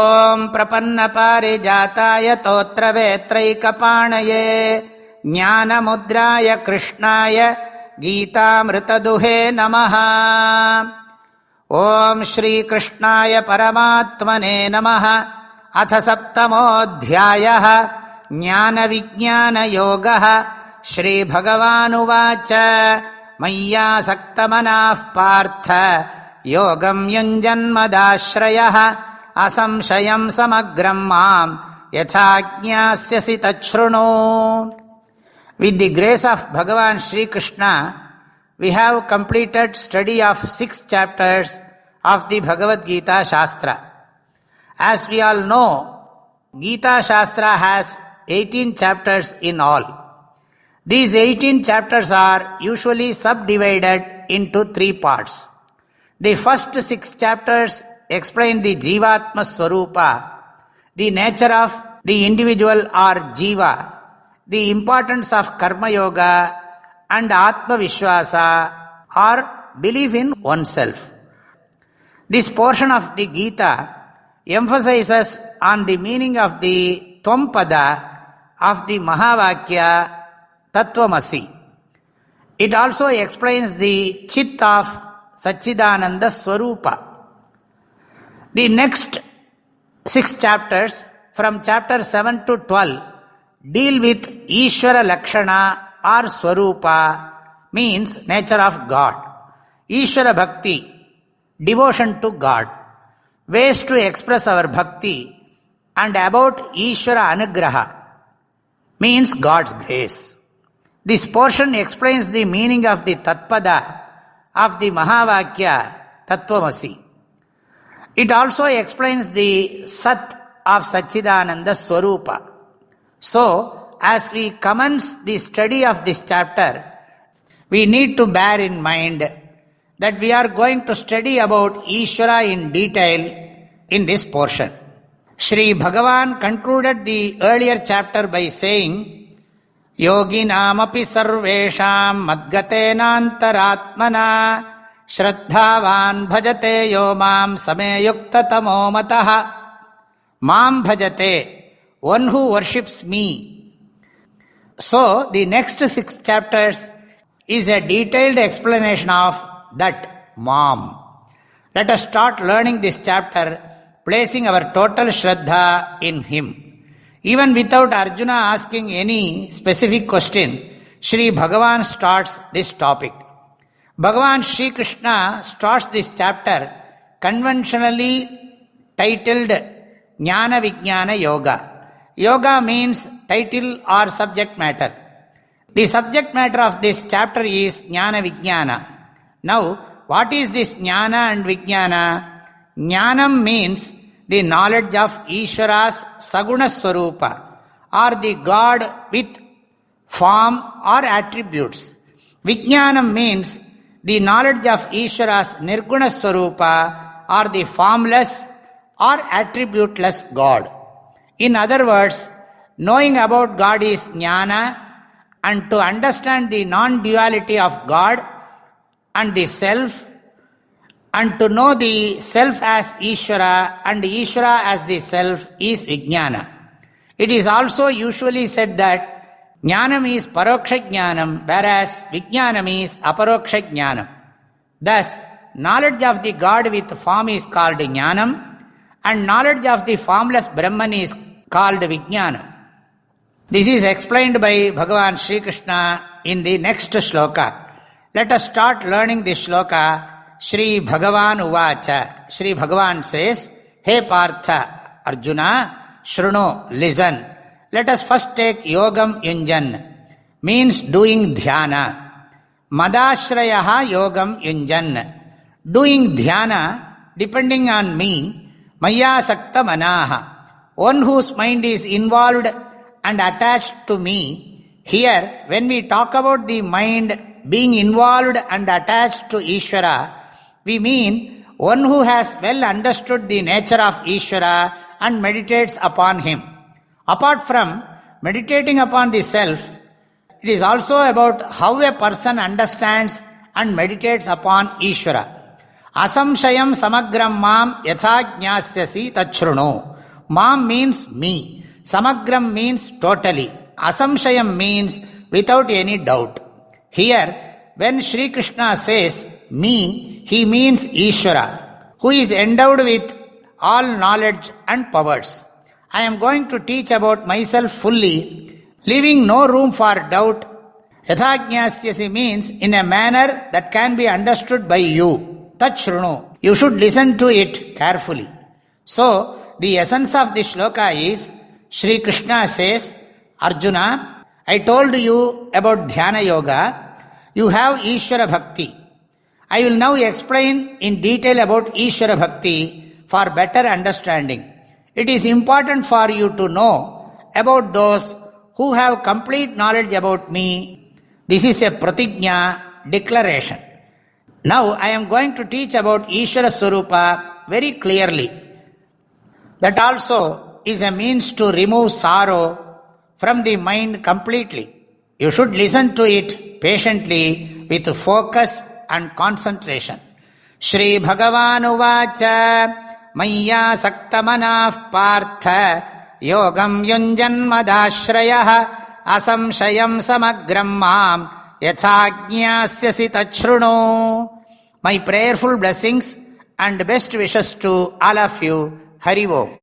ஓம் பிரபன்ன பாரிஜாதாய தோத்ரவேத்ரைகபாணயே ஞானமுத்ராய கிருஷ்ணாய கீதாமிருததுஹே நமஹ. ஓம் ஸ்ரீகிருஷ்ணாய பரமாத்மனே நமஹ. அத சப்தமோऽத்தியாயः ஞானவிஞ்ஞானயோகः. ஸ்ரீபகவானுவாச்ச மய்யாசக்தமனாः பார்த்த யோகம் யுஞ்சன்மதாஸ்ரயः அசம்சயம் சமக்ரம் மாம் யதா ஞாஸ்யசி தச்ருணு. With the grace of Bhagavan Sri Krishna, we have completed study of 6 chapters of the Bhagavad Gita Shastra. As we all know, Gita Shastra has 18 chapters in all. These 18 chapters are usually subdivided into 3 parts. The first 6 chapters explain the Jivatma Swarupa, the nature of the individual or Jiva, the importance of Karma Yoga and Atma Vishwasa or belief in oneself. This portion of the Gita emphasizes on the meaning of the Tvam-pada of the Mahavakya Tattvamasi. It also explains the Chit of Satchidananda Swarupa. The next 6 chapters, from chapter 7 to 12, deal with Ishvara Lakshana or Swarupa, means nature of God. Ishvara Bhakti, devotion to God. Ways to express our bhakti, and about Ishvara Anugraha, means God's grace. This portion explains the meaning of the Tatpada of the Mahavakya Tattvamasi. It also explains the Sat of Satchidananda Swarupa. So, as we commence the study of this chapter, we need to bear in mind that we are going to study about Ishvara in detail in this portion. Shri Bhagavan concluded the earlier chapter by saying, Yoginamapi sarvesham madgatenantaratmana Shraddhavan bhajate yo mam sameyukta tamo mataha. Mam bhajate, one who worships me. So, the next 6 chapters is a detailed explanation of that Mam. Let us start learning this chapter, placing our total Shraddha in him. Even without Arjuna asking any specific question, Shri Bhagavan starts this topic. Bhagavan Sri Krishna starts this chapter conventionally titled Jnana Vijnana Yoga. Yoga means title or subject matter. The subject matter of this chapter is Jnana Vijnana. Now, what is this Jnana and Vijnana? Jnanam means the knowledge of Ishvara's Saguna Swarupa, or the God with form or attributes. Vijnanam means the knowledge of Ishvara's Nirguna Swarupa, or the formless or attributeless God. In other words, knowing about God is jnana, and to understand the non-duality of God and the self, and to know the self as Ishvara and Ishvara as the self is Vijnana. It is also usually said that Jnanam is Paroksha Jnanam, whereas Vijnanam is Aparoksha Jnanam. Thus, knowledge of the God with form is called Jnanam, and knowledge of the formless Brahman is called Vijnanam. This is explained by Bhagavan Sri Krishna in the next shloka. Let us start learning this shloka. Shri Bhagavan Uvacha. Shri Bhagavan says, Hey Partha, Arjuna, Shruno, listen. Let us first take Yogam Yunjan, means doing dhyana. Madashrayaha Yogam Yunjan. Doing dhyana, depending on me, Maya Sakta Manaha. One whose mind is involved and attached to me. Here, when we talk about the mind being involved and attached to Ishvara, we mean one who has well understood the nature of Ishvara and meditates upon him. Apart from meditating upon the self, it is also about how a person understands and meditates upon Ishvara. Asamshayam samagram mam yatha jnasyasi tachrunu. Mam means me. Samagram means totally. Asamshayam means without any doubt. Here, when Sri Krishna says me, he means Ishvara, who is endowed with all knowledge and powers. I am going to teach about myself fully, leaving no room for doubt. Yathajnasyasi means in a manner that can be understood by you. Tachrunu. You should listen to it carefully. So, the essence of this shloka is, Sri Krishna says, Arjuna, I told you about Dhyana Yoga. You have Ishvara Bhakti. I will now explain in detail about Ishvara Bhakti for better understanding. It is important for you to know about those who have complete knowledge about me. This is a pratigna, declaration. Now I am going to teach about Ishvara Swarupa very clearly. That also is a means to remove sorrow from the mind completely. You should listen to it patiently with focus and concentration. Shri Bhagavan Uvacha Maya Saktamanah Partha Yogam Yunjan Madashrayah Asamshayam Samagram Mam Yathajnasyasi Tachrunu. My prayerful blessings and best wishes to all of you. Hari Om.